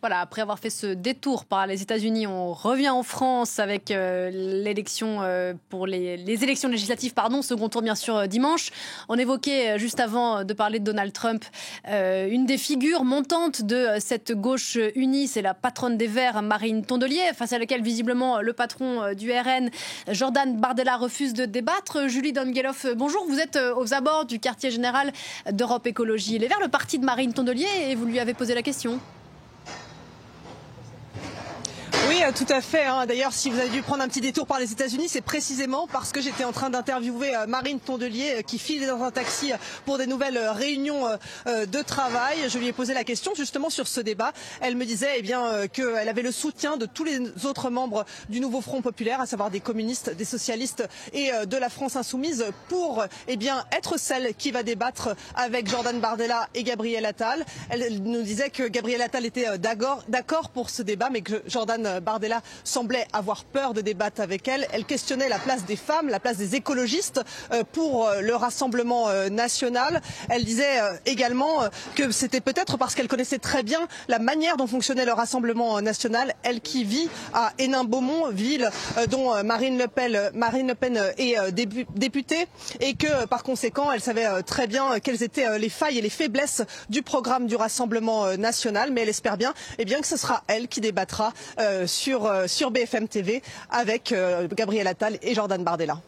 Voilà, après avoir fait ce détour par les États-Unis, on revient en France avec l'élection pour les élections législatives, second tour bien sûr dimanche. On évoquait juste avant de parler de Donald Trump, une des figures montantes de cette gauche unie, c'est la patronne des Verts, Marine Tondelier, face à laquelle visiblement le patron du RN, Jordan Bardella, refuse de débattre. Julie Dongueloff, bonjour, vous êtes aux abords du quartier général d'Europe Écologie Les Verts, le parti de Marine Tondelier, et vous lui avez posé la question. Oui, tout à fait. D'ailleurs, si vous avez dû prendre un petit détour par les États-Unis, c'est précisément parce que j'étais en train d'interviewer Marine Tondelier qui file dans un taxi pour des nouvelles réunions de travail. Je lui ai posé la question justement sur ce débat. Elle me disait qu'elle avait le soutien de tous les autres membres du nouveau Front populaire, à savoir des communistes, des socialistes et de la France insoumise, pour être celle qui va débattre avec Jordan Bardella et Gabriel Attal. Elle nous disait que Gabriel Attal était d'accord pour ce débat, mais que Jordan Bardella semblait avoir peur de débattre avec elle. Elle questionnait la place des femmes, la place des écologistes pour le Rassemblement national. Elle disait également que c'était peut-être parce qu'elle connaissait très bien la manière dont fonctionnait le Rassemblement national. Elle qui vit à Hénin-Beaumont, ville dont Marine Le Pen est députée, et que par conséquent elle savait très bien quelles étaient les failles et les faiblesses du programme du Rassemblement national. Mais elle espère bien que ce sera elle qui débattra sur BFM TV avec Gabriel Attal et Jordan Bardella.